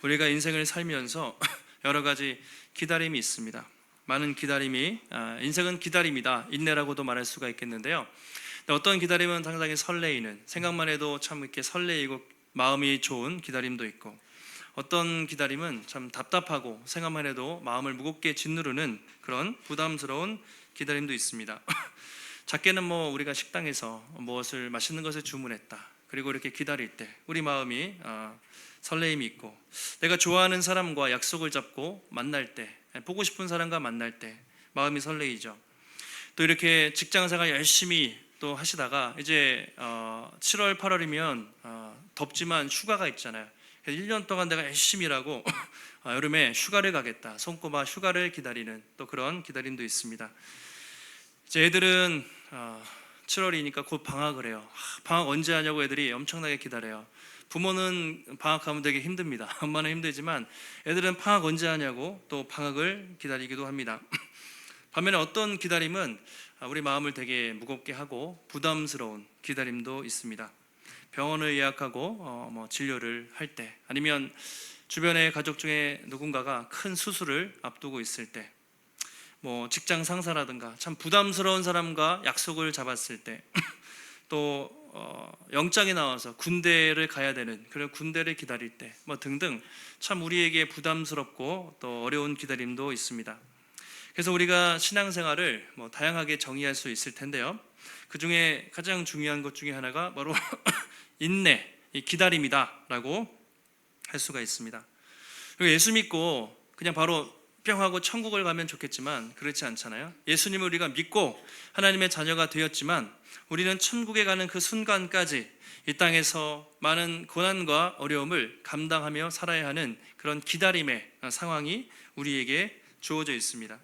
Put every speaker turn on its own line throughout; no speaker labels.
우리가 인생을 살면서 여러 가지 기다림이 있습니다. 많은 기다림이 인생은 기다림이다, 인내라고도 말할 수가 있겠는데요. 어떤 기다림은 상당히 설레이는, 생각만 해도 참 이렇게 설레이고 마음이 좋은 기다림도 있고, 어떤 기다림은 참 답답하고 생각만 해도 마음을 무겁게 짓누르는 그런 부담스러운 기다림도 있습니다. 작게는 우리가 식당에서 무엇을 맛있는 것을 주문했다, 그리고 이렇게 기다릴 때 우리 마음이 설레임이 있고, 내가 좋아하는 사람과 약속을 잡고 만날 때, 보고 싶은 사람과 만날 때 마음이 설레이죠. 또 이렇게 직장생활 열심히 또 하시다가 이제 7월 8월이면 덥지만 휴가가 있잖아요. 1년 동안 내가 열심히 일하고 여름에 휴가를 가겠다, 손꼽아 휴가를 기다리는 또 그런 기다림도 있습니다. 이제 애들은 7월이니까 곧 방학을 해요. 방학 언제 하냐고 애들이 엄청나게 기다려요. 부모는 방학하면 되게 힘듭니다. 엄마는 힘들지만 애들은 방학 언제 하냐고 또 방학을 기다리기도 합니다. 반면에 어떤 기다림은 우리 마음을 되게 무겁게 하고 부담스러운 기다림도 있습니다. 병원을 예약하고 진료를 할 때, 아니면 주변의 가족 중에 누군가가 큰 수술을 앞두고 있을 때, 직장 상사라든가 참 부담스러운 사람과 약속을 잡았을 때, 또 영장이 나와서 군대를 가야 되는 그런 군대를 기다릴 때 등등 참 우리에게 부담스럽고 또 어려운 기다림도 있습니다. 그래서 우리가 신앙생활을 다양하게 정의할 수 있을 텐데요, 그 중에 가장 중요한 것 중에 하나가 바로 인내, 이 기다림이다라고 할 수가 있습니다. 그리고 예수 믿고 그냥 바로 뿅 하고 천국을 가면 좋겠지만 그렇지 않잖아요. 예수님을 우리가 믿고 하나님의 자녀가 되었지만 우리는 천국에 가는 그 순간까지 이 땅에서 많은 고난과 어려움을 감당하며 살아야 하는 그런 기다림의 상황이 우리에게 주어져 있습니다.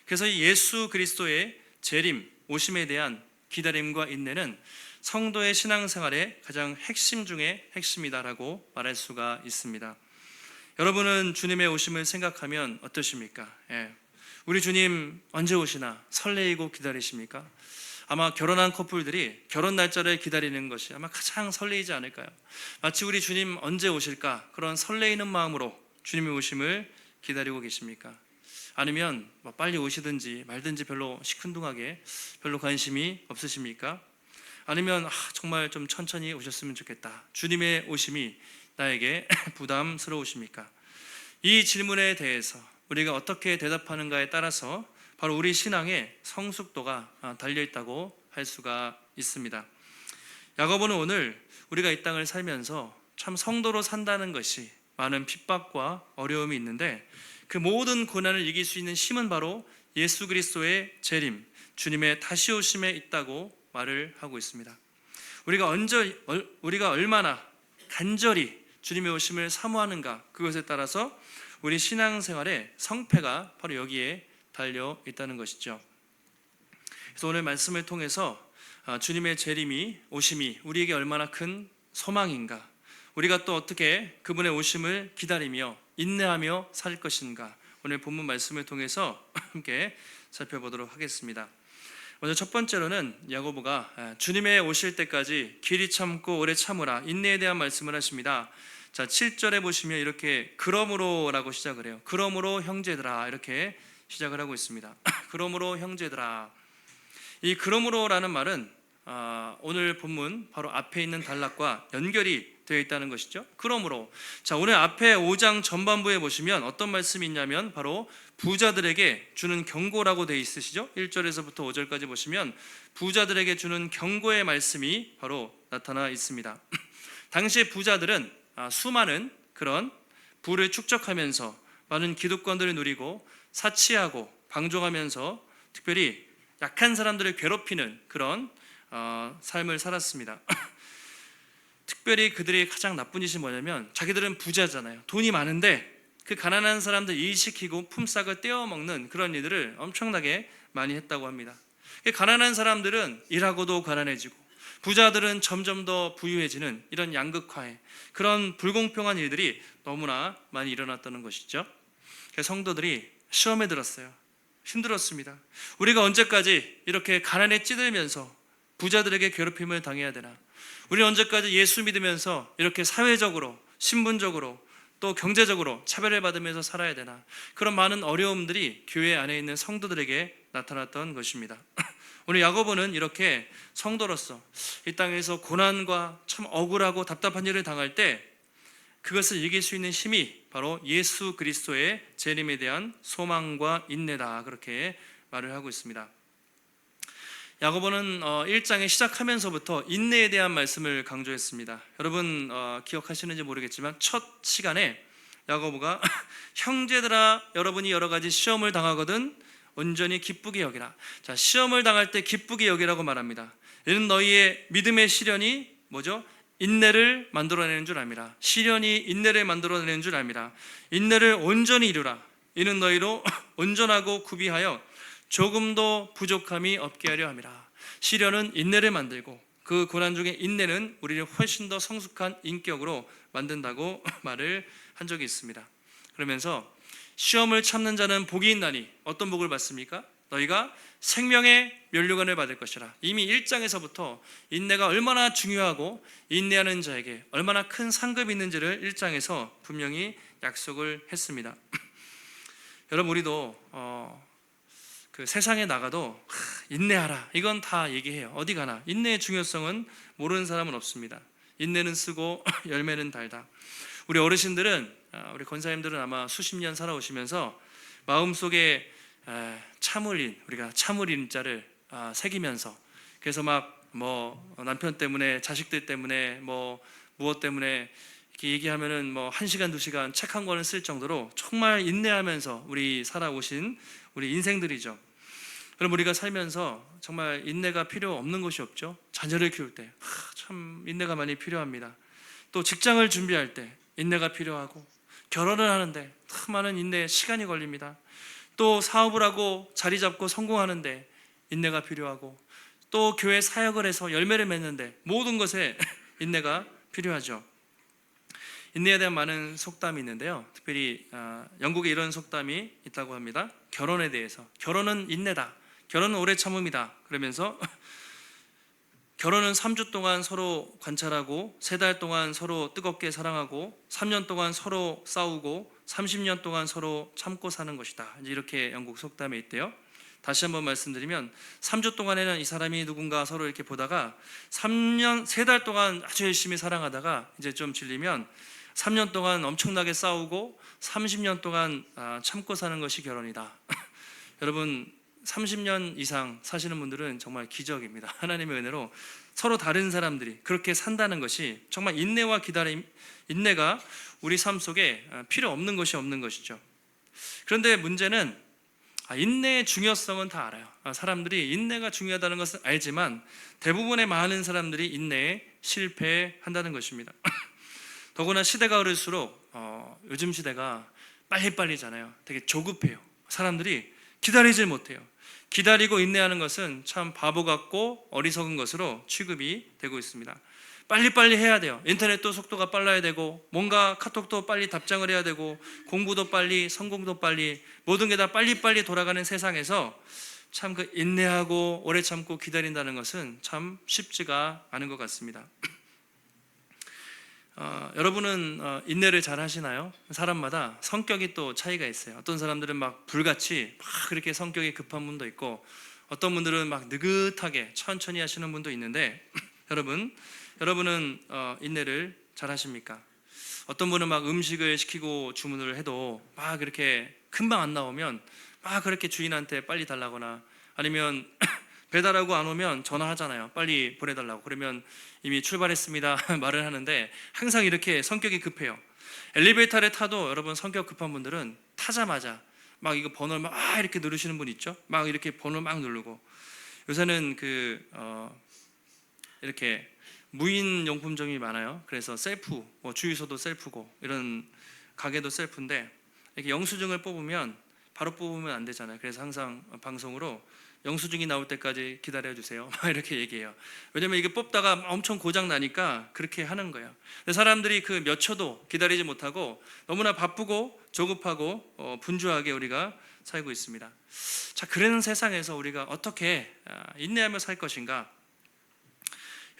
그래서 이 예수 그리스도의 재림, 오심에 대한 기다림과 인내는 성도의 신앙생활의 가장 핵심 중에 핵심이다라고 말할 수가 있습니다. 여러분은 주님의 오심을 생각하면 어떠십니까? 우리 주님 언제 오시나 설레이고 기다리십니까? 아마 결혼한 커플들이 결혼 날짜를 기다리는 것이 아마 가장 설레이지 않을까요? 마치 우리 주님 언제 오실까? 그런 설레이는 마음으로 주님의 오심을 기다리고 계십니까? 아니면 빨리 오시든지 말든지 별로 시큰둥하게 별로 관심이 없으십니까? 아니면 정말 좀 천천히 오셨으면 좋겠다, 주님의 오심이 나에게 부담스러우십니까? 이 질문에 대해서 우리가 어떻게 대답하는가에 따라서 바로 우리 신앙의 성숙도가 달려있다고 할 수가 있습니다. 야고보는 오늘 우리가 이 땅을 살면서 참 성도로 산다는 것이 많은 핍박과 어려움이 있는데, 그 모든 고난을 이길 수 있는 힘은 바로 예수 그리스도의 재림, 주님의 다시 오심에 있다고 말을 하고 있습니다. 우리가 얼마나 간절히 주님의 오심을 사모하는가, 그것에 따라서 우리 신앙생활의 성패가 바로 여기에 달려 있다는 것이죠. 그래서 오늘 말씀을 통해서 주님의 재림이, 오심이 우리에게 얼마나 큰 소망인가, 우리가 또 어떻게 그분의 오심을 기다리며 인내하며 살 것인가, 오늘 본문 말씀을 통해서 함께 살펴보도록 하겠습니다. 먼저 첫 번째로는 야고보가 주님의 오실 때까지 길이 참고 오래 참으라, 인내에 대한 말씀을 하십니다. 자, 7절에 보시면 이렇게 그러므로라고 시작을 해요. 그러므로 형제들아, 이렇게 시작을 하고 있습니다. 그러므로 형제들아. 이 그러므로라는 말은 오늘 본문 바로 앞에 있는 단락과 연결이 되어 있다는 것이죠. 그러므로, 자, 오늘 앞에 5장 전반부에 보시면 어떤 말씀이 있냐면 바로 부자들에게 주는 경고라고 되어 있으시죠. 1절에서부터 5절까지 보시면 부자들에게 주는 경고의 말씀이 바로 나타나 있습니다. 당시의 부자들은 수많은 그런 부를 축적하면서 많은 기득권들을 누리고 사치하고 방종하면서 특별히 약한 사람들을 괴롭히는 그런 삶을 살았습니다. 특별히 그들이 가장 나쁜 짓이 뭐냐면, 자기들은 부자잖아요. 돈이 많은데 그 가난한 사람들 일시키고 품삯을 떼어먹는 그런 일들을 엄청나게 많이 했다고 합니다. 가난한 사람들은 일하고도 가난해지고 부자들은 점점 더 부유해지는 이런 양극화의 그런 불공평한 일들이 너무나 많이 일어났다는 것이죠. 성도들이 시험에 들었어요. 힘들었습니다. 우리가 언제까지 이렇게 가난에 찌들면서 부자들에게 괴롭힘을 당해야 되나? 우리는 언제까지 예수 믿으면서 이렇게 사회적으로, 신분적으로 또 경제적으로 차별을 받으면서 살아야 되나, 그런 많은 어려움들이 교회 안에 있는 성도들에게 나타났던 것입니다. 오늘 야고보는 이렇게 성도로서 이 땅에서 고난과 참 억울하고 답답한 일을 당할 때 그것을 이길 수 있는 힘이 바로 예수 그리스도의 재림에 대한 소망과 인내다, 그렇게 말을 하고 있습니다. 야고보는 1장에 시작하면서부터 인내에 대한 말씀을 강조했습니다. 여러분 기억하시는지 모르겠지만 첫 시간에 야고보가 형제들아, 여러분이 여러 가지 시험을 당하거든 온전히 기쁘게 여기라. 자, 시험을 당할 때 기쁘게 여기라고 말합니다. 이는 너희의 믿음의 시련이 뭐죠? 인내를 만들어내는 줄 압니다. 시련이 인내를 만들어내는 줄 압니다. 인내를 온전히 이루라. 이는 너희로 온전하고 구비하여 조금도 부족함이 없게 하려 함이라. 시련은 인내를 만들고 그 고난 중에 인내는 우리를 훨씬 더 성숙한 인격으로 만든다고 말을 한 적이 있습니다. 그러면서 시험을 참는 자는 복이 있나니 어떤 복을 받습니까? 너희가 생명의 면류관을 받을 것이라. 이미 1장에서부터 인내가 얼마나 중요하고 인내하는 자에게 얼마나 큰 상급이 있는지를 1장에서 분명히 약속을 했습니다. 여러분, 우리도 그 세상에 나가도 인내하라, 이건 다 얘기해요. 어디 가나 인내의 중요성은 모르는 사람은 없습니다. 인내는 쓰고 열매는 달다. 우리 어르신들은, 우리 권사님들은 아마 수십 년 살아오시면서 마음속에 참을인, 우리가 참을인 자를 새기면서, 그래서 막 뭐 남편 때문에, 자식들 때문에, 뭐 무엇 때문에 이렇게 얘기하면은 뭐 1시간 2시간 책 한 권을 쓸 정도로 정말 인내하면서 우리 살아오신 우리 인생들이죠. 그럼 우리가 살면서 정말 인내가 필요 없는 것이 없죠. 자녀를 키울 때 참 인내가 많이 필요합니다. 또 직장을 준비할 때 인내가 필요하고, 결혼을 하는데 참 많은 인내에 시간이 걸립니다. 또 사업을 하고 자리 잡고 성공하는데 인내가 필요하고, 또 교회 사역을 해서 열매를 맺는데 모든 것에 인내가 필요하죠. 인내에 대한 많은 속담이 있는데요, 특별히 영국에 이런 속담이 있다고 합니다. 결혼에 대해서, 결혼은 인내다, 결혼은 오래 참음이다, 그러면서 결혼은 3주 동안 서로 관찰하고, 3달 동안 서로 뜨겁게 사랑하고, 3년 동안 서로 싸우고, 30년 동안 서로 참고 사는 것이다, 이렇게 영국 속담에 있대요. 다시 한번 말씀드리면 3주 동안에는 이 사람이 누군가 서로 이렇게 보다가 3달 동안 아주 열심히 사랑하다가 이제 좀 질리면 3년 동안 엄청나게 싸우고 30년 동안 참고 사는 것이 결혼이다. 여러분, 30년 이상 사시는 분들은 정말 기적입니다. 하나님의 은혜로 서로 다른 사람들이 그렇게 산다는 것이 정말 인내와 기다림, 인내가 우리 삶 속에 필요 없는 것이 없는 것이죠. 그런데 문제는 인내의 중요성은 다 알아요. 사람들이 인내가 중요하다는 것은 알지만 대부분의 많은 사람들이 인내에 실패한다는 것입니다. 더구나 시대가 흐를수록 요즘 시대가 빨리빨리잖아요. 되게 조급해요. 사람들이 기다리질 못해요. 기다리고 인내하는 것은 참 바보 같고 어리석은 것으로 취급이 되고 있습니다. 빨리빨리 해야 돼요. 인터넷도 속도가 빨라야 되고, 뭔가 카톡도 빨리 답장을 해야 되고, 공부도 빨리, 성공도 빨리, 모든 게 다 빨리빨리 돌아가는 세상에서 참 그 인내하고 오래 참고 기다린다는 것은 참 쉽지가 않은 것 같습니다. 여러분은 인내를 잘 하시나요? 사람마다 성격이 또 차이가 있어요. 어떤 사람들은 막 불같이 막 그렇게 성격이 급한 분도 있고, 어떤 분들은 막 느긋하게 천천히 하시는 분도 있는데 여러분은 인내를 잘 하십니까? 어떤 분은 막 음식을 시키고 주문을 해도 막 그렇게 금방 안 나오면 막 그렇게 주인한테 빨리 달라거나, 아니면 배달하고 안 오면 전화하잖아요. 빨리 보내달라고. 그러면 이미 출발했습니다 말을 하는데 항상 이렇게 성격이 급해요. 엘리베이터를 타도 여러분 성격 급한 분들은 타자마자 막 이거 번호를 막 이렇게 누르시는 분 있죠? 막 이렇게 번호 막 누르고. 요새는 이렇게 무인 용품점이 많아요. 그래서 셀프, 주유소도 셀프고 이런 가게도 셀프인데, 이렇게 영수증을 뽑으면 바로 뽑으면 안 되잖아요. 그래서 항상 방송으로 영수증이 나올 때까지 기다려주세요 이렇게 얘기해요. 왜냐면 이게 뽑다가 엄청 고장 나니까 그렇게 하는 거예요. 사람들이 그 몇 초도 기다리지 못하고 너무나 바쁘고 조급하고 분주하게 우리가 살고 있습니다. 자, 그런 세상에서 우리가 어떻게 인내하며 살 것인가?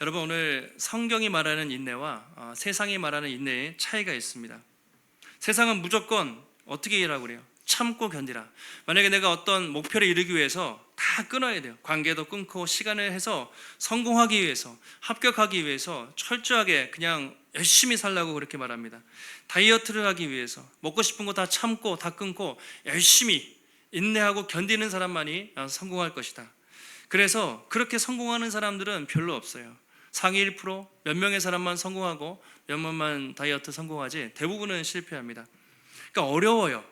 여러분, 오늘 성경이 말하는 인내와 세상이 말하는 인내의 차이가 있습니다. 세상은 무조건 어떻게 일하고 그래요? 참고 견디라. 만약에 내가 어떤 목표를 이루기 위해서 다 끊어야 돼요. 관계도 끊고 시간을 해서 성공하기 위해서, 합격하기 위해서 철저하게 그냥 열심히 살라고 그렇게 말합니다. 다이어트를 하기 위해서 먹고 싶은 거 다 참고 다 끊고 열심히 인내하고 견디는 사람만이 성공할 것이다. 그래서 그렇게 성공하는 사람들은 별로 없어요. 상위 1%, 몇 명의 사람만 성공하고 몇 명만 다이어트 성공하지 대부분은 실패합니다. 그러니까 어려워요.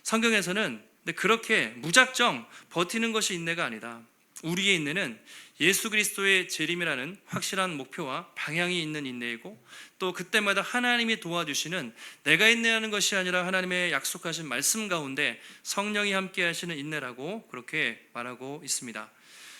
성경에서는 근데 그렇게 무작정 버티는 것이 인내가 아니다. 우리의 인내는 예수 그리스도의 재림이라는 확실한 목표와 방향이 있는 인내이고, 또 그때마다 하나님이 도와주시는, 내가 인내하는 것이 아니라 하나님의 약속하신 말씀 가운데 성령이 함께 하시는 인내라고 그렇게 말하고 있습니다.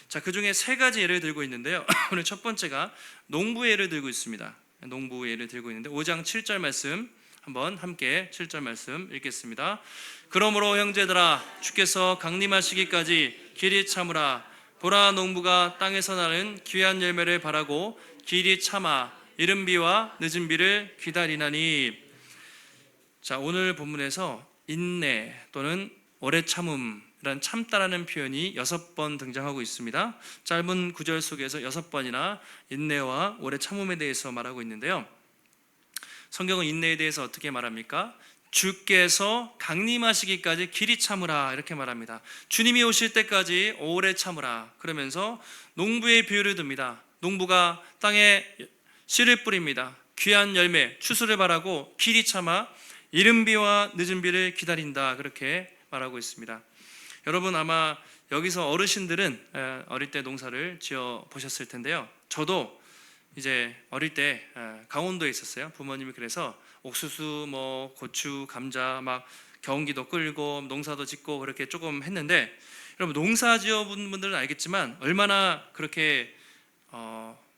자, 그 중에 세 가지 예를 들고 있는데요. 오늘 첫 번째가 농부의 예를 들고 있습니다. 농부의 예를 들고 있는데 5장 7절 말씀 한번 함께 7절 말씀 읽겠습니다. 그러므로 형제들아, 주께서 강림하시기까지 길이 참으라. 보라, 농부가 땅에서 나는 귀한 열매를 바라고 길이 참아 이른 비와 늦은 비를 기다리나니. 자, 오늘 본문에서 인내 또는 오래 참음이란 참다라는 표현이 6번 등장하고 있습니다. 짧은 구절 속에서 6번이나 인내와 오래 참음에 대해서 말하고 있는데요. 성경은 인내에 대해서 어떻게 말합니까? 주께서 강림하시기까지 길이 참으라 이렇게 말합니다. 주님이 오실 때까지 오래 참으라. 그러면서 농부의 비유를 듭니다. 농부가 땅에 씨를 뿌립니다. 귀한 열매, 추수를 바라고 길이 참아 이른 비와 늦은 비를 기다린다, 그렇게 말하고 있습니다. 여러분, 아마 여기서 어르신들은 어릴 때 농사를 지어 보셨을 텐데요. 저도 이제 어릴 때 강원도에 있었어요. 부모님이 그래서 옥수수, 고추, 감자 막 경운기도 끌고 농사도 짓고 그렇게 조금 했는데, 여러분 농사 지어본 분들은 알겠지만 얼마나 그렇게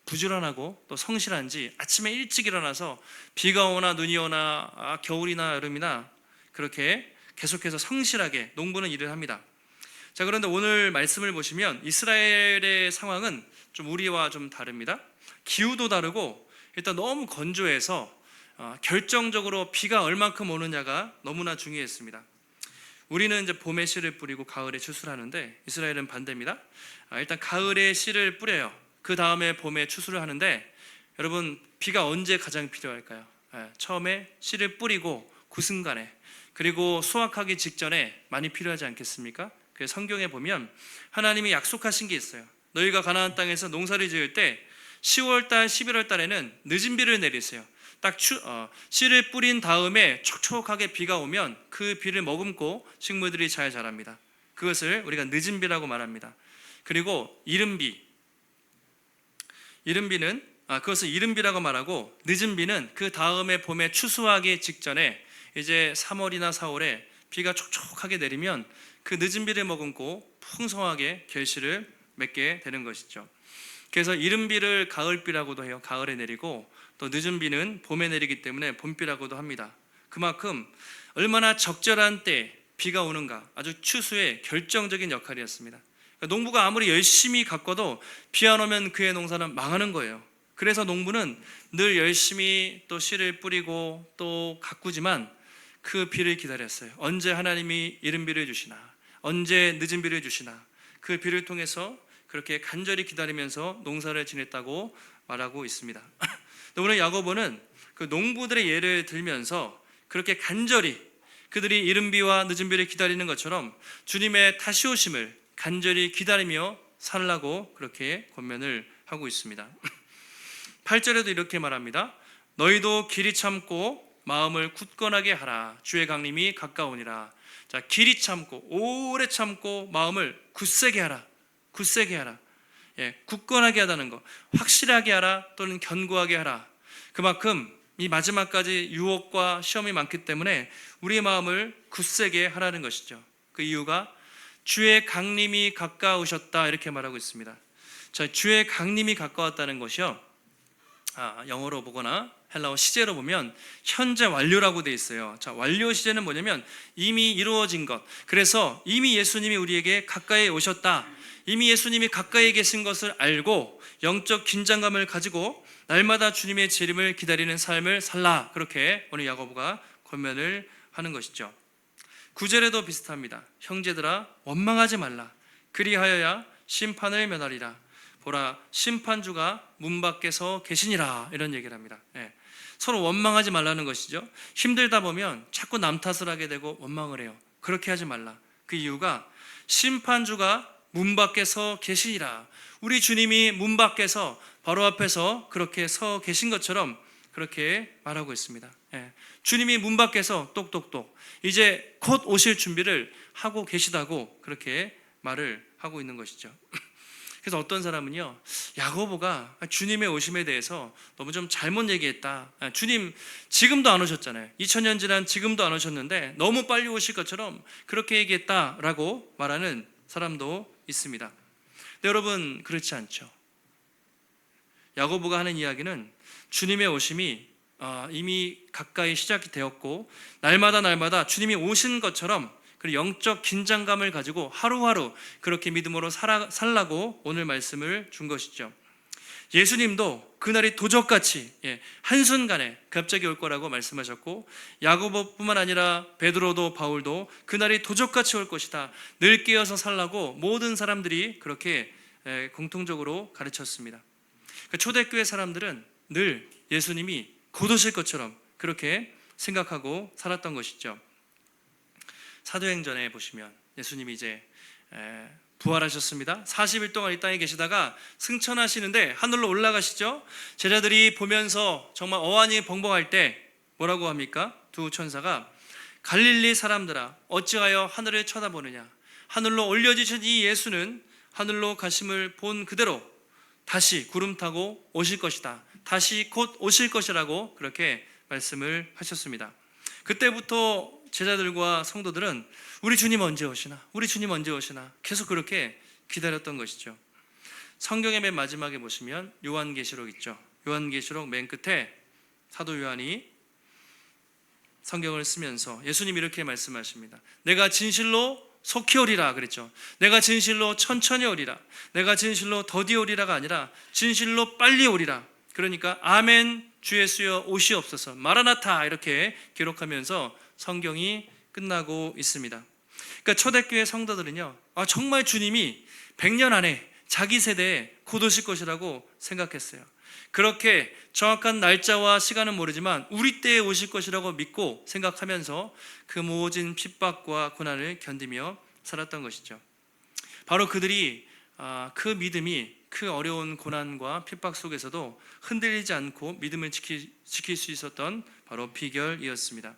부지런하고 또 성실한지. 아침에 일찍 일어나서 비가 오나 눈이 오나 겨울이나 여름이나 그렇게 계속해서 성실하게 농부는 일을 합니다. 자, 그런데 오늘 말씀을 보시면 이스라엘의 상황은 좀 우리와 좀 다릅니다. 기후도 다르고 일단 너무 건조해서 결정적으로 비가 얼만큼 오느냐가 너무나 중요했습니다. 우리는 이제 봄에 씨를 뿌리고 가을에 추수를 하는데 이스라엘은 반대입니다. 일단 가을에 씨를 뿌려요. 그 다음에 봄에 추수를 하는데, 여러분 비가 언제 가장 필요할까요? 처음에 씨를 뿌리고 그 순간에, 그리고 수확하기 직전에 많이 필요하지 않겠습니까? 그래서 성경에 보면 하나님이 약속하신 게 있어요. 너희가 가나안 땅에서 농사를 지을 때 10월달, 11월달에는 늦은 비를 내리세요. 딱 씨를 뿌린 다음에 촉촉하게 비가 오면 그 비를 머금고 식물들이 잘 자랍니다. 그것을 우리가 늦은 비라고 말합니다. 그리고 이른 비는 그것을 이른 비라고 말하고, 늦은 비는 그 다음에 봄에 추수하기 직전에 이제 3월이나 4월에 비가 촉촉하게 내리면 그 늦은 비를 머금고 풍성하게 결실을 맺게 되는 것이죠. 그래서 이른 비를 가을비라고도 해요. 가을에 내리고, 또 늦은 비는 봄에 내리기 때문에 봄비라고도 합니다. 그만큼 얼마나 적절한 때 비가 오는가, 아주 추수의 결정적인 역할이었습니다. 그러니까 농부가 아무리 열심히 가꿔도 비 안 오면 그의 농사는 망하는 거예요. 그래서 농부는 늘 열심히 또 씨를 뿌리고 또 가꾸지만 그 비를 기다렸어요. 언제 하나님이 이른 비를 주시나, 언제 늦은 비를 주시나, 그 비를 통해서 그렇게 간절히 기다리면서 농사를 지냈다고 말하고 있습니다. 오늘 야고보는 그 농부들의 예를 들면서 그렇게 간절히 그들이 이른 비와 늦은 비를 기다리는 것처럼 주님의 다시 오심을 간절히 기다리며 살라고 그렇게 권면을 하고 있습니다. 8절에도 이렇게 말합니다. 너희도 길이 참고 마음을 굳건하게 하라. 주의 강림이 가까우니라. 자, 길이 참고, 오래 참고 마음을 굳세게 하라. 굳세게 하라. 굳건하게 하다는 거, 확실하게 하라 또는 견고하게 하라. 그만큼 이 마지막까지 유혹과 시험이 많기 때문에 우리의 마음을 굳세게 하라는 것이죠. 그 이유가 주의 강림이 가까우셨다, 이렇게 말하고 있습니다. 자, 주의 강림이 가까웠다는 것이요, 영어로 보거나 헬라어 시제로 보면 현재 완료라고 돼 있어요. 자, 완료 시제는 뭐냐면 이미 이루어진 것. 그래서 이미 예수님이 우리에게 가까이 오셨다, 이미 예수님이 가까이 계신 것을 알고 영적 긴장감을 가지고 날마다 주님의 재림을 기다리는 삶을 살라, 그렇게 오늘 야고보가 권면을 하는 것이죠. 9절에도 비슷합니다. 형제들아 원망하지 말라. 그리하여야 심판을 면하리라. 보라 심판주가 문 밖에서 계시니라. 이런 얘기를 합니다. 서로 원망하지 말라는 것이죠. 힘들다 보면 자꾸 남 탓을 하게 되고 원망을 해요. 그렇게 하지 말라. 그 이유가 심판주가 문 밖에서 계시니라. 우리 주님이 문 밖에서 바로 앞에서 그렇게 서 계신 것처럼 그렇게 말하고 있습니다. 주님이 문 밖에서 똑똑똑 이제 곧 오실 준비를 하고 계시다고 그렇게 말을 하고 있는 것이죠. 그래서 어떤 사람은요, 야고보가 주님의 오심에 대해서 너무 좀 잘못 얘기했다. 주님 지금도 안 오셨잖아요. 2000년 지난 지금도 안 오셨는데 너무 빨리 오실 것처럼 그렇게 얘기했다라고 말하는 사람도 있습니다. 근데 여러분 그렇지 않죠. 야고보가 하는 이야기는 주님의 오심이 이미 가까이 시작이 되었고 날마다 주님이 오신 것처럼 그리고 영적 긴장감을 가지고 하루하루 그렇게 믿음으로 살라고 오늘 말씀을 준 것이죠. 예수님도 그날이 도적같이 한순간에 갑자기 올 거라고 말씀하셨고 야고보뿐만 아니라 베드로도 바울도 그날이 도적같이 올 것이다. 늘 깨어서 살라고 모든 사람들이 그렇게 공통적으로 가르쳤습니다. 초대교회 사람들은 늘 예수님이 곧 오실 것처럼 그렇게 생각하고 살았던 것이죠. 사도행전에 보시면 예수님이 이제 부활하셨습니다. 40일 동안 이 땅에 계시다가 승천하시는데 하늘로 올라가시죠. 제자들이 보면서 정말 어안이 벙벙할 때 뭐라고 합니까? 두 천사가 갈릴리 사람들아 어찌하여 하늘을 쳐다보느냐. 하늘로 올려지신 이 예수는 하늘로 가심을 본 그대로 다시 구름 타고 오실 것이다. 다시 곧 오실 것이라고 그렇게 말씀을 하셨습니다. 그때부터 제자들과 성도들은 우리 주님 언제 오시나? 우리 주님 언제 오시나? 계속 그렇게 기다렸던 것이죠. 성경의 맨 마지막에 보시면 요한계시록 있죠. 요한계시록 맨 끝에 사도 요한이 성경을 쓰면서 예수님이 이렇게 말씀하십니다. 내가 진실로 속히 오리라 그랬죠. 내가 진실로 천천히 오리라. 내가 진실로 더디 오리라가 아니라 진실로 빨리 오리라. 그러니까 아멘 주 예수여 오시옵소서 마라나타 이렇게 기록하면서 성경이 끝나고 있습니다. 그러니까 초대교회 성도들은요, 정말 주님이 100년 안에 자기 세대에 곧 오실 것이라고 생각했어요. 그렇게 정확한 날짜와 시간은 모르지만 우리 때에 오실 것이라고 믿고 생각하면서 그 모진 핍박과 고난을 견디며 살았던 것이죠. 바로 그들이 그 믿음이 그 어려운 고난과 핍박 속에서도 흔들리지 않고 믿음을 지킬 수 있었던 바로 비결이었습니다.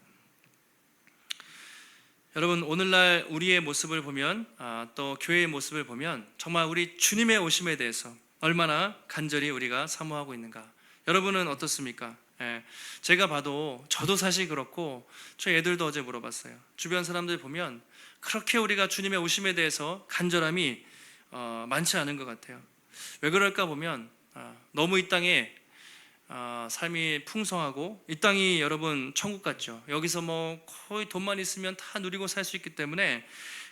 여러분 오늘날 우리의 모습을 보면 또 교회의 모습을 보면 정말 우리 주님의 오심에 대해서 얼마나 간절히 우리가 사모하고 있는가. 여러분은 어떻습니까? 제가 봐도 저도 사실 그렇고 저희 애들도 어제 물어봤어요. 주변 사람들 보면 그렇게 우리가 주님의 오심에 대해서 간절함이 많지 않은 것 같아요. 왜 그럴까 보면 너무 이 땅에 삶이 풍성하고 이 땅이 여러분 천국 같죠. 여기서 뭐 거의 돈만 있으면 다 누리고 살 수 있기 때문에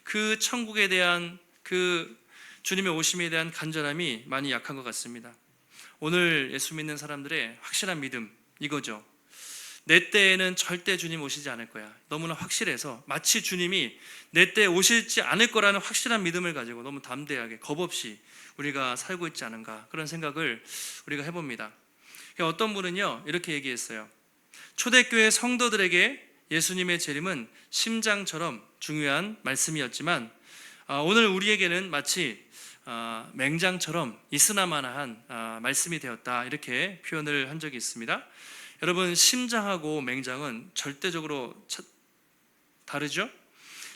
그 천국에 대한 그 주님의 오심에 대한 간절함이 많이 약한 것 같습니다. 오늘 예수 믿는 사람들의 확실한 믿음 이거죠. 내 때에는 절대 주님 오시지 않을 거야. 너무나 확실해서 마치 주님이 내 때에 오실지 않을 거라는 확실한 믿음을 가지고 너무 담대하게 겁 없이 우리가 살고 있지 않은가 그런 생각을 우리가 해봅니다. 어떤 분은요 이렇게 얘기했어요. 초대교회 성도들에게 예수님의 재림은 심장처럼 중요한 말씀이었지만 오늘 우리에게는 마치 맹장처럼 있으나마나한 말씀이 되었다 이렇게 표현을 한 적이 있습니다. 여러분 심장하고 맹장은 절대적으로 다르죠?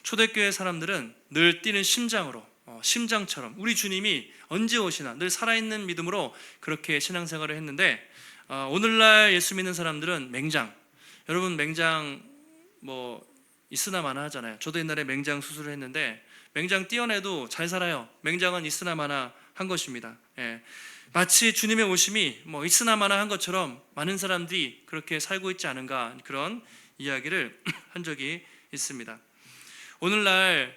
초대교회 사람들은 늘 뛰는 심장으로 심장처럼 우리 주님이 언제 오시나 늘 살아있는 믿음으로 그렇게 신앙생활을 했는데 오늘날 예수 믿는 사람들은 맹장. 여러분 맹장 뭐 있으나마나 하잖아요. 저도 옛날에 맹장 수술을 했는데 맹장 떼어내도 잘 살아요. 맹장은 있으나마나 한 것입니다. 마치 주님의 오심이 뭐 있으나마나 한 것처럼 많은 사람들이 그렇게 살고 있지 않은가 그런 이야기를 한 적이 있습니다. 오늘날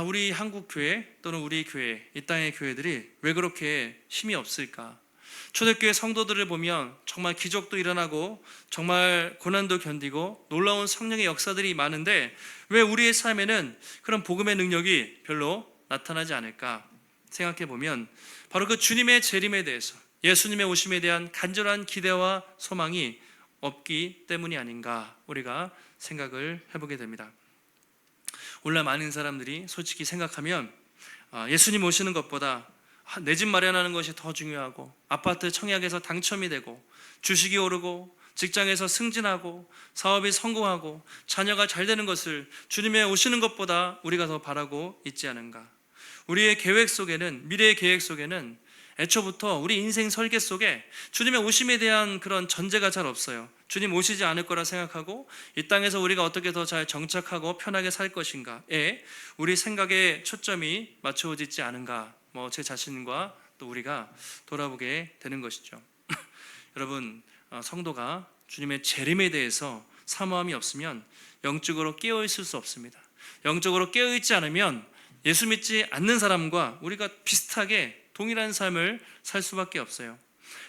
우리 한국 교회 또는 우리 교회 이 땅의 교회들이 왜 그렇게 힘이 없을까? 초대교회 성도들을 보면 정말 기적도 일어나고 정말 고난도 견디고 놀라운 성령의 역사들이 많은데 왜 우리의 삶에는 그런 복음의 능력이 별로 나타나지 않을까 생각해 보면 바로 그 주님의 재림에 대해서, 예수님의 오심에 대한 간절한 기대와 소망이 없기 때문이 아닌가 우리가 생각을 해보게 됩니다. 오늘날 많은 사람들이 솔직히 생각하면 예수님 오시는 것보다 내 집 마련하는 것이 더 중요하고, 아파트 청약에서 당첨이 되고, 주식이 오르고, 직장에서 승진하고, 사업이 성공하고, 자녀가 잘 되는 것을 주님의 오시는 것보다 우리가 더 바라고 있지 않은가. 우리의 계획 속에는, 미래의 계획 속에는 애초부터 우리 인생 설계 속에 주님의 오심에 대한 그런 전제가 잘 없어요. 주님 오시지 않을 거라 생각하고 이 땅에서 우리가 어떻게 더 잘 정착하고 편하게 살 것인가에 우리 생각에 초점이 맞춰지지 않은가, 제 자신과 또 우리가 돌아보게 되는 것이죠. 여러분, 성도가 주님의 재림에 대해서 사모함이 없으면 영적으로 깨어있을 수 없습니다. 영적으로 깨어있지 않으면 예수 믿지 않는 사람과 우리가 비슷하게 동일한 삶을 살 수밖에 없어요.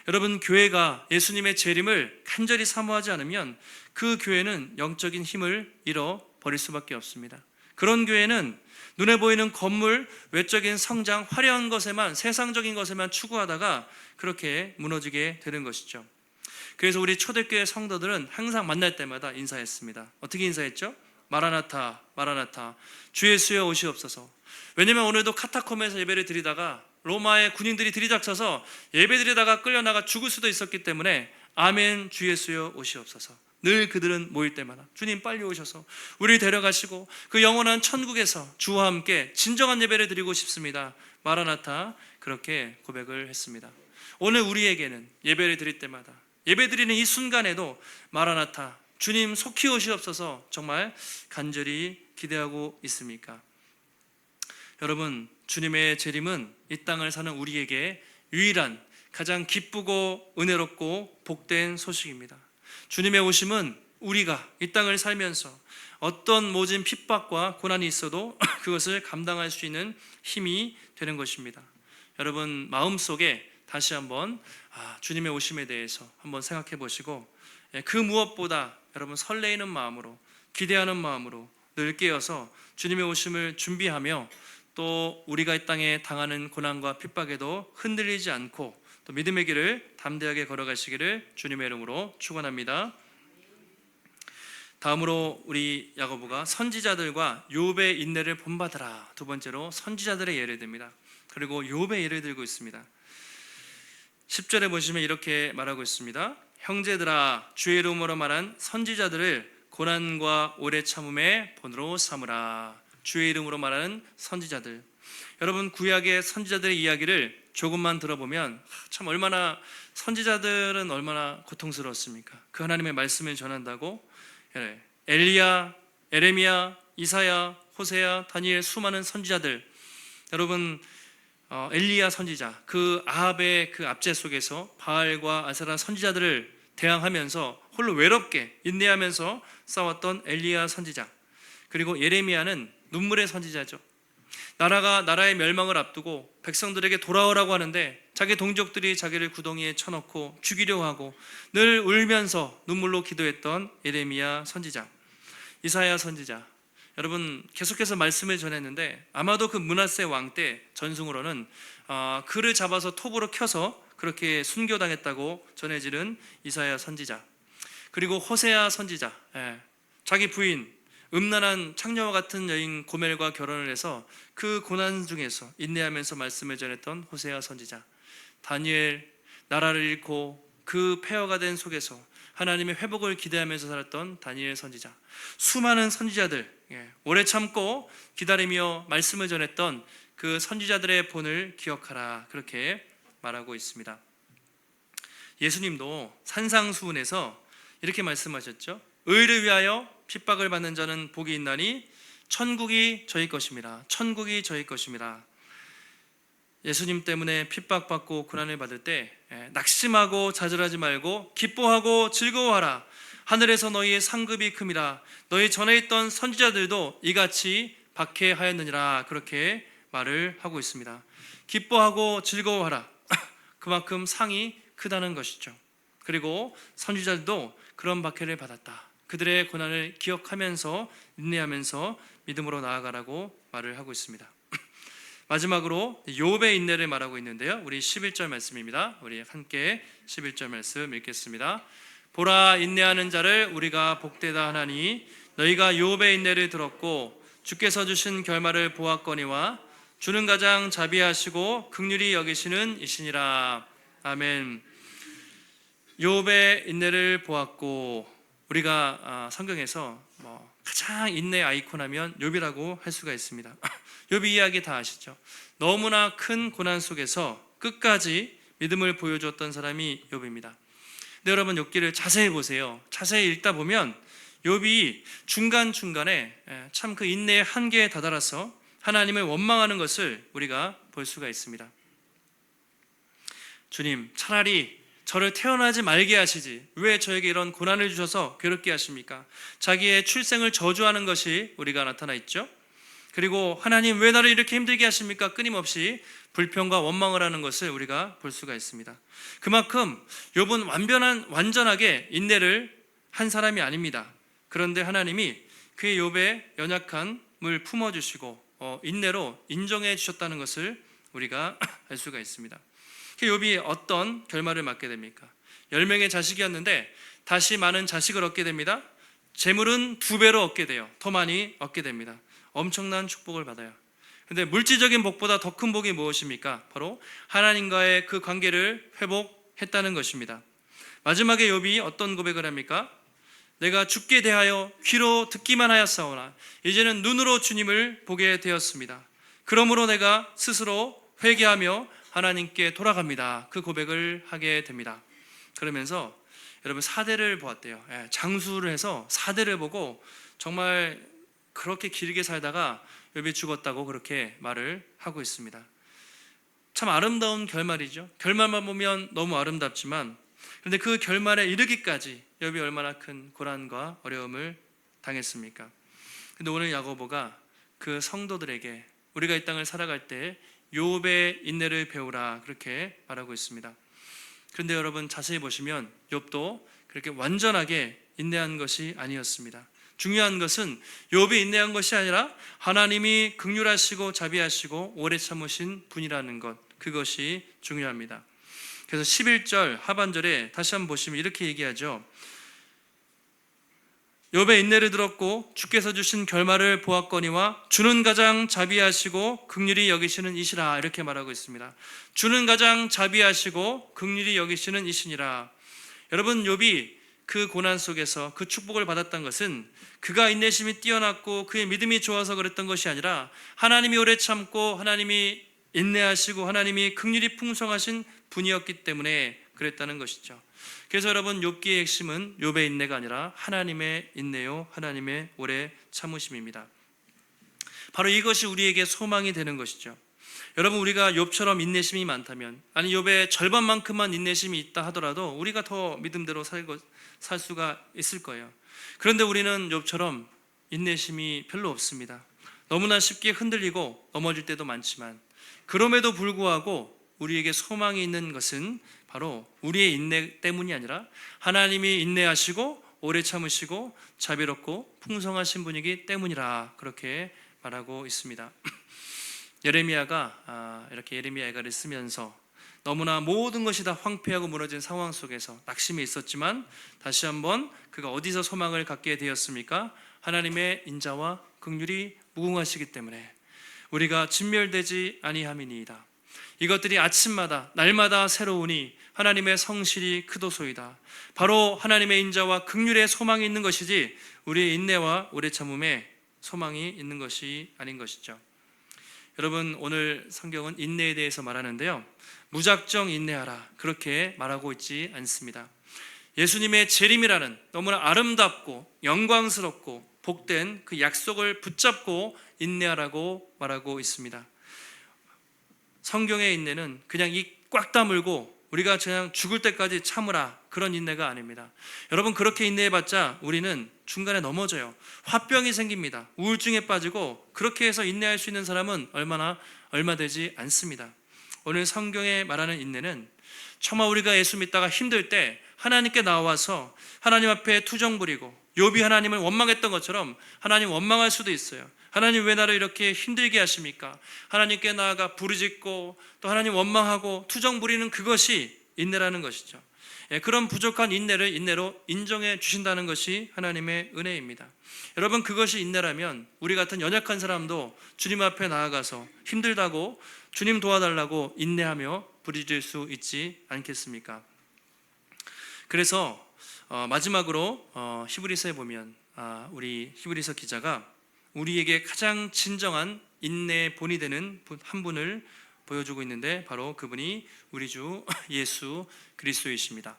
여러분, 교회가 예수님의 재림을 간절히 사모하지 않으면 그 교회는 영적인 힘을 잃어버릴 수밖에 없습니다. 그런 교회는 눈에 보이는 건물, 외적인 성장, 화려한 것에만, 세상적인 것에만 추구하다가 그렇게 무너지게 되는 것이죠. 그래서 우리 초대교회 성도들은 항상 만날 때마다 인사했습니다. 어떻게 인사했죠? 마라나타, 마라나타, 주 예수여 오시옵소서. 왜냐면 오늘도 카타콤에서 예배를 드리다가 로마의 군인들이 들이닥쳐서 예배 드리다가 끌려나가 죽을 수도 있었기 때문에 아멘 주 예수여 오시옵소서. 늘 그들은 모일 때마다 주님 빨리 오셔서 우리를 데려가시고 그 영원한 천국에서 주와 함께 진정한 예배를 드리고 싶습니다. 마라나타, 그렇게 고백을 했습니다. 오늘 우리에게는 예배를 드릴 때마다, 예배 드리는 이 순간에도 마라나타, 주님 속히 오시옵소서 정말 간절히 기대하고 있습니까? 여러분, 주님의 재림은 이 땅을 사는 우리에게 유일한 가장 기쁘고 은혜롭고 복된 소식입니다. 주님의 오심은 우리가 이 땅을 살면서 어떤 모진 핍박과 고난이 있어도 그것을 감당할 수 있는 힘이 되는 것입니다. 여러분, 마음속에 다시 한번 주님의 오심에 대해서 한번 생각해 보시고, 그 무엇보다 여러분 설레이는 마음으로, 기대하는 마음으로 늘 깨어서 주님의 오심을 준비하며 또 우리가 이 땅에 당하는 고난과 핍박에도 흔들리지 않고 또 믿음의 길을 담대하게 걸어가시기를 주님의 이름으로 축원합니다. 다음으로 우리 야고보가 선지자들과 욥의 인내를 본받으라, 두 번째로 선지자들의 예를 듭니다. 그리고 욥의 예를 들고 있습니다. 10절에 보시면 이렇게 말하고 있습니다. 형제들아, 주의 이름으로 말한 선지자들을 고난과 오래 참음의 본으로 삼으라. 주의 이름으로 말하는 선지자들, 여러분 구약의 선지자들의 이야기를 조금만 들어보면 참 얼마나 선지자들은 얼마나 고통스러웠습니까? 그 하나님의 말씀을 전한다고 엘리야, 에레미야, 이사야, 호세야, 다니엘, 수많은 선지자들, 여러분 엘리야 선지자, 그 아합의 그 압제 속에서 바알과 아세라 선지자들을 대항하면서 홀로 외롭게 인내하면서 싸웠던 엘리야 선지자, 그리고 예레미야는 눈물의 선지자죠. 나라의 멸망을 앞두고 백성들에게 돌아오라고 하는데 자기 동족들이 자기를 구덩이에 쳐넣고 죽이려고 하고 늘 울면서 눈물로 기도했던 예레미야 선지자, 이사야 선지자, 여러분 계속해서 말씀을 전했는데 아마도 그 므낫세 왕 때 전승으로는 그를 잡아서 톱으로 켜서 그렇게 순교당했다고 전해지는 이사야 선지자, 그리고 호세아 선지자, 자기 부인 음란한 창녀와 같은 여인 고멜과 결혼을 해서 그 고난 중에서 인내하면서 말씀을 전했던 호세아 선지자, 다니엘, 나라를 잃고 그 폐허가 된 속에서 하나님의 회복을 기대하면서 살았던 다니엘 선지자, 수많은 선지자들, 오래 참고 기다리며 말씀을 전했던 그 선지자들의 본을 기억하라, 그렇게 말하고 있습니다. 예수님도 산상수훈에서 이렇게 말씀하셨죠. 의를 위하여 핍박을 받는 자는 복이 있나니 천국이 저희 것입니다. 천국이 저희 것입니다. 예수님 때문에 핍박받고 고난을 받을 때 낙심하고 좌절하지 말고 기뻐하고 즐거워하라. 하늘에서 너희의 상급이 큼이라. 너희 전에 있던 선지자들도 이같이 박해하였느니라. 그렇게 말을 하고 있습니다. 기뻐하고 즐거워하라. 그만큼 상이 크다는 것이죠. 그리고 선지자들도 그런 박해를 받았다. 그들의 고난을 기억하면서 인내하면서 믿음으로 나아가라고 말을 하고 있습니다. 마지막으로 욥의 인내를 말하고 있는데요. 우리 11절 말씀입니다. 우리 함께 11절 말씀 읽겠습니다. 보라, 인내하는 자를 우리가 복되다 하나니 너희가 욥의 인내를 들었고 주께서 주신 결말을 보았거니와 주는 가장 자비하시고 긍휼히 여기시는 이시니라. 아멘. 욥의 인내를 보았고, 우리가 성경에서 가장 인내 아이콘하면 욥이라고 할 수가 있습니다. 욥 이야기 다 아시죠? 너무나 큰 고난 속에서 끝까지 믿음을 보여주었던 사람이 욥입니다. 근데 여러분, 욥기를 자세히 보세요. 자세히 읽다 보면 욥이 중간중간에 참 그 인내의 한계에 다다라서 하나님을 원망하는 것을 우리가 볼 수가 있습니다. 주님, 차라리 저를 태어나지 말게 하시지 왜 저에게 이런 고난을 주셔서 괴롭게 하십니까? 자기의 출생을 저주하는 것이 우리가 나타나 있죠. 그리고 하나님, 왜 나를 이렇게 힘들게 하십니까? 끊임없이 불평과 원망을 하는 것을 우리가 볼 수가 있습니다. 그만큼 욥은 완전하게 인내를 한 사람이 아닙니다. 그런데 하나님이 그의 욥의 연약함을 품어주시고 인내로 인정해 주셨다는 것을 우리가 알 수가 있습니다. 욥이 어떤 결말을 맞게 됩니까? 10명의 자식이었는데 다시 많은 자식을 얻게 됩니다. 재물은 2배로 얻게 돼요. 더 많이 얻게 됩니다. 엄청난 축복을 받아요. 그런데 물질적인 복보다 더 큰 복이 무엇입니까? 바로 하나님과의 그 관계를 회복했다는 것입니다. 마지막에 욥이 어떤 고백을 합니까? 내가 주께 대하여 귀로 듣기만 하였사오나 이제는 눈으로 주님을 보게 되었습니다. 그러므로 내가 스스로 회개하며 하나님께 돌아갑니다. 그 고백을 하게 됩니다. 그러면서 여러분 4대를 보았대요. 장수를 해서 4대를 보고 정말 그렇게 길게 살다가 욥이 죽었다고 그렇게 말을 하고 있습니다. 참 아름다운 결말이죠. 결말만 보면 너무 아름답지만 그런데 그 결말에 이르기까지 욥이 얼마나 큰 고난과 어려움을 당했습니까? 근데 오늘 야고보가 그 성도들에게 우리가 이 땅을 살아갈 때 욥의 인내를 배우라 그렇게 말하고 있습니다. 그런데 여러분 자세히 보시면 욥도 그렇게 완전하게 인내한 것이 아니었습니다. 중요한 것은 욥이 인내한 것이 아니라 하나님이 긍휼하시고 자비하시고 오래 참으신 분이라는 것, 그것이 중요합니다. 그래서 11절 하반절에 다시 한번 보시면 이렇게 얘기하죠. 욥의 인내를 들었고 주께서 주신 결말을 보았거니와 주는 가장 자비하시고 긍휼히 여기시는 이시라 이렇게 말하고 있습니다. 주는 가장 자비하시고 긍휼히 여기시는 이시니라. 여러분, 욥이 그 고난 속에서 그 축복을 받았던 것은 그가 인내심이 뛰어났고 그의 믿음이 좋아서 그랬던 것이 아니라 하나님이 오래 참고 하나님이 인내하시고 하나님이 긍휼이 풍성하신 분이었기 때문에 그랬다는 것이죠. 그래서 여러분, 욥기의 핵심은 욥의 인내가 아니라 하나님의 인내요 하나님의 오래 참으심입니다. 바로 이것이 우리에게 소망이 되는 것이죠. 여러분, 우리가 욥처럼 인내심이 많다면, 아니 욥의 절반만큼만 인내심이 있다 하더라도 우리가 더 믿음대로 살 수가 있을 거예요. 그런데 우리는 욥처럼 인내심이 별로 없습니다. 너무나 쉽게 흔들리고 넘어질 때도 많지만 그럼에도 불구하고 우리에게 소망이 있는 것은 바로 우리의 인내 때문이 아니라 하나님이 인내하시고 오래 참으시고 자비롭고 풍성하신 분이기 때문이라 그렇게 말하고 있습니다. 예레미야가 이렇게 예레미야 애가를 쓰면서 너무나 모든 것이 다 황폐하고 무너진 상황 속에서 낙심이 있었지만 다시 한번 그가 어디서 소망을 갖게 되었습니까? 하나님의 인자와 긍휼이 무궁하시기 때문에 우리가 진멸되지 아니함이니이다. 이것들이 아침마다 날마다 새로우니 하나님의 성실이 크도소이다. 바로 하나님의 인자와 긍휼의 소망이 있는 것이지 우리의 인내와 오래 참음에 소망이 있는 것이 아닌 것이죠. 여러분, 오늘 성경은 인내에 대해서 말하는데요, 무작정 인내하라 그렇게 말하고 있지 않습니다. 예수님의 재림이라는 너무나 아름답고 영광스럽고 복된 그 약속을 붙잡고 인내하라고 말하고 있습니다. 성경의 인내는 그냥 입 꽉 다물고 우리가 그냥 죽을 때까지 참으라 그런 인내가 아닙니다. 여러분, 그렇게 인내해봤자 우리는 중간에 넘어져요. 화병이 생깁니다. 우울증에 빠지고 그렇게 해서 인내할 수 있는 사람은 얼마 되지 않습니다. 오늘 성경에 말하는 인내는 정말 우리가 예수 믿다가 힘들 때 하나님께 나와서 하나님 앞에 투정 부리고 욥이 하나님을 원망했던 것처럼 하나님 원망할 수도 있어요. 하나님 왜 나를 이렇게 힘들게 하십니까? 하나님께 나아가 부르짖고 또 하나님 원망하고 투정 부리는 그것이 인내라는 것이죠. 그런 부족한 인내를 인내로 인정해 주신다는 것이 하나님의 은혜입니다. 여러분, 그것이 인내라면 우리 같은 연약한 사람도 주님 앞에 나아가서 힘들다고 주님 도와달라고 인내하며 부르짖을 수 있지 않겠습니까? 그래서 마지막으로 히브리서에 보면 우리 히브리서 기자가 우리에게 가장 진정한 인내의 본이 되는 한 분을 보여주고 있는데 바로 그분이 우리 주 예수 그리스도이십니다.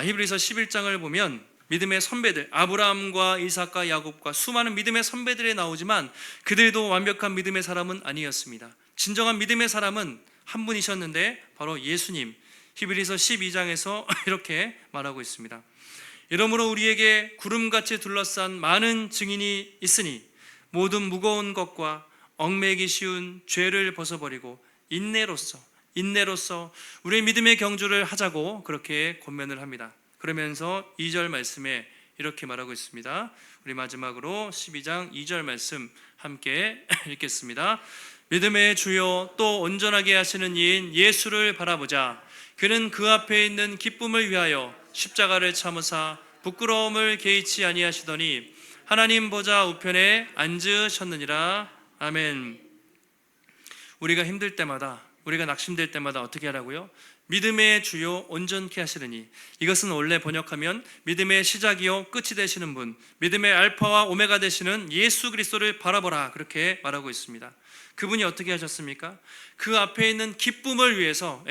히브리서 11장을 보면 믿음의 선배들 아브라함과 이삭과 야곱과 수많은 믿음의 선배들이 나오지만 그들도 완벽한 믿음의 사람은 아니었습니다. 진정한 믿음의 사람은 한 분이셨는데 바로 예수님. 히브리서 12장에서 이렇게 말하고 있습니다. 이러므로 우리에게 구름같이 둘러싼 많은 증인이 있으니 모든 무거운 것과 얽매이기 쉬운 죄를 벗어버리고 인내로서 우리의 믿음의 경주를 하자고 그렇게 권면을 합니다. 그러면서 2절 말씀에 이렇게 말하고 있습니다. 우리 마지막으로 12장 2절 말씀 함께 읽겠습니다. 믿음의 주요 또 온전하게 하시는 이인 예수를 바라보자. 그는 그 앞에 있는 기쁨을 위하여 십자가를 참으사 부끄러움을 개의치 아니하시더니 하나님 보좌 우편에 앉으셨느니라. 아멘. 우리가 힘들 때마다, 우리가 낙심될 때마다 어떻게 하라고요? 믿음의 주요 온전케 하시느니. 이것은 원래 번역하면 믿음의 시작이요 끝이 되시는 분, 믿음의 알파와 오메가 되시는 예수 그리스도를 바라보라, 그렇게 말하고 있습니다. 그분이 어떻게 하셨습니까? 그 앞에 있는 기쁨을 위해서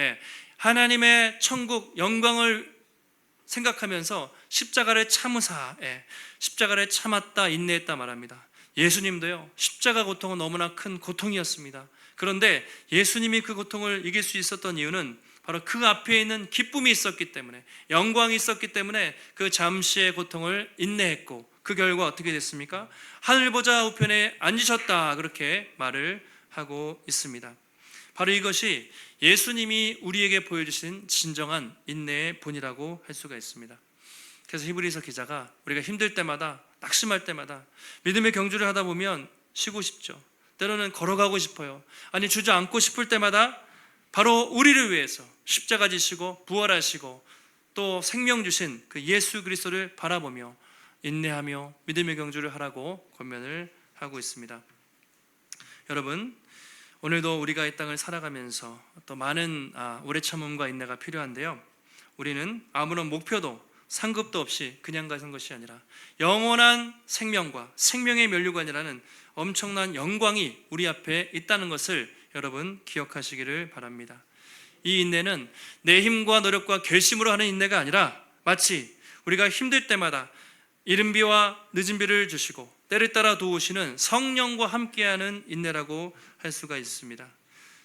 하나님의 천국 영광을 생각하면서 십자가를 참으사, 십자가를 참았다, 인내했다 말합니다. 예수님도요, 십자가 고통은 너무나 큰 고통이었습니다. 그런데 예수님이 그 고통을 이길 수 있었던 이유는 바로 그 앞에 있는 기쁨이 있었기 때문에, 영광이 있었기 때문에 그 잠시의 고통을 인내했고, 그 결과 어떻게 됐습니까? 하늘 보좌 우편에 앉으셨다, 그렇게 말을 하고 있습니다. 바로 이것이 예수님이 우리에게 보여주신 진정한 인내의 본이라고 할 수가 있습니다. 그래서 히브리서 기자가 우리가 힘들 때마다, 낙심할 때마다, 믿음의 경주를 하다 보면 쉬고 싶죠. 때로는 걸어가고 싶어요. 아니, 주저앉고 싶을 때마다 바로 우리를 위해서 십자가 지시고 부활하시고 또 생명 주신 그 예수 그리스도를 바라보며 인내하며 믿음의 경주를 하라고 권면을 하고 있습니다. 여러분, 오늘도 우리가 이 땅을 살아가면서 또 많은 오래 참음과 인내가 필요한데요, 우리는 아무런 목표도 상급도 없이 그냥 가는 것이 아니라 영원한 생명과 생명의 면류관이라는 엄청난 영광이 우리 앞에 있다는 것을 여러분 기억하시기를 바랍니다. 이 인내는 내 힘과 노력과 결심으로 하는 인내가 아니라 마치 우리가 힘들 때마다 이른 비와 늦은 비를 주시고 때를 따라 도우시는 성령과 함께하는 인내라고 할 수가 있습니다.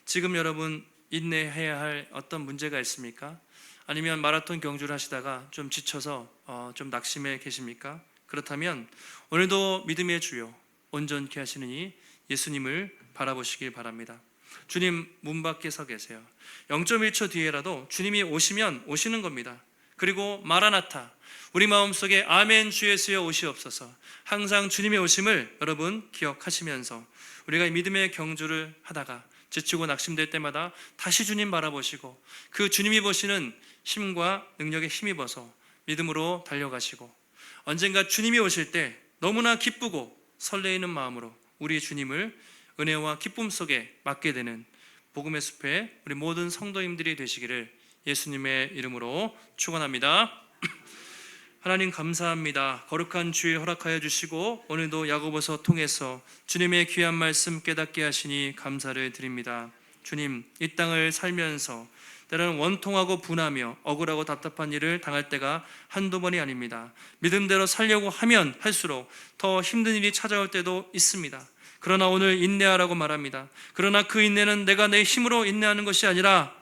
지금 여러분 인내해야 할 어떤 문제가 있습니까? 아니면 마라톤 경주를 하시다가 좀 지쳐서 좀 낙심해 계십니까? 그렇다면 오늘도 믿음의 주요 온전케 하시는 이 예수님을 바라보시길 바랍니다. 주님 문 밖에 서 계세요. 0.1초 뒤에라도 주님이 오시면 오시는 겁니다. 그리고 마라나타, 우리 마음속에 아멘 주 예수여 오시옵소서, 항상 주님의 오심을 여러분 기억하시면서 우리가 믿음의 경주를 하다가 지치고 낙심될 때마다 다시 주님 바라보시고 그 주님이 보시는 힘과 능력에 힘입어서 믿음으로 달려가시고 언젠가 주님이 오실 때 너무나 기쁘고 설레이는 마음으로 우리 주님을 은혜와 기쁨 속에 맡게 되는 복음의 숲에 우리 모든 성도님들이 되시기를 예수님의 이름으로 축원합니다. 하나님 감사합니다. 거룩한 주일 허락하여 주시고 오늘도 야고보서 통해서 주님의 귀한 말씀 깨닫게 하시니 감사를 드립니다. 주님, 이 땅을 살면서 때로는 원통하고 분하며 억울하고 답답한 일을 당할 때가 한두 번이 아닙니다. 믿음대로 살려고 하면 할수록 더 힘든 일이 찾아올 때도 있습니다. 그러나 오늘 인내하라고 말합니다. 그러나 그 인내는 내가 내 힘으로 인내하는 것이 아니라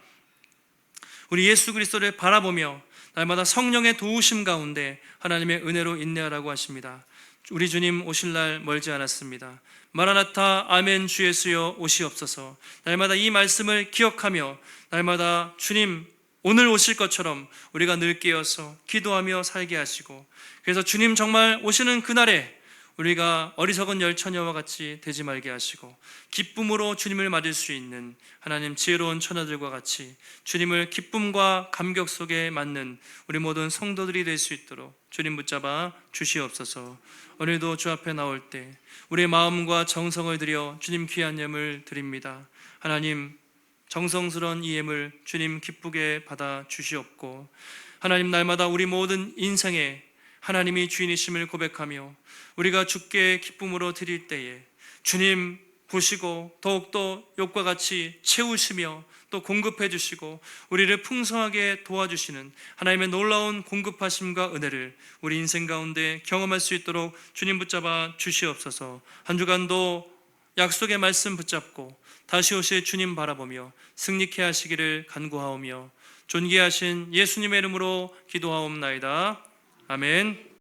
우리 예수 그리스도를 바라보며 날마다 성령의 도우심 가운데 하나님의 은혜로 인내하라고 하십니다. 우리 주님 오실 날 멀지 않았습니다. 마라나타 아멘 주 예수여 오시옵소서. 날마다 이 말씀을 기억하며 날마다 주님 오늘 오실 것처럼 우리가 늘 깨어서 기도하며 살게 하시고, 그래서 주님 정말 오시는 그날에 우리가 어리석은 열처녀와 같이 되지 말게 하시고 기쁨으로 주님을 맞을 수 있는 하나님 지혜로운 처녀들과 같이 주님을 기쁨과 감격 속에 맞는 우리 모든 성도들이 될 수 있도록 주님 붙잡아 주시옵소서. 오늘도 주 앞에 나올 때 우리의 마음과 정성을 들여 주님 귀한 예물 드립니다. 하나님, 정성스러운 이 예물 주님 기쁘게 받아 주시옵고, 하나님 날마다 우리 모든 인생에 하나님이 주인이심을 고백하며 우리가 주께 기쁨으로 드릴 때에 주님 보시고 더욱더 욕과 같이 채우시며 또 공급해 주시고 우리를 풍성하게 도와주시는 하나님의 놀라운 공급하심과 은혜를 우리 인생 가운데 경험할 수 있도록 주님 붙잡아 주시옵소서. 한 주간도 약속의 말씀 붙잡고 다시 오실 주님 바라보며 승리케 하시기를 간구하오며 존귀하신 예수님의 이름으로 기도하옵나이다. 아멘.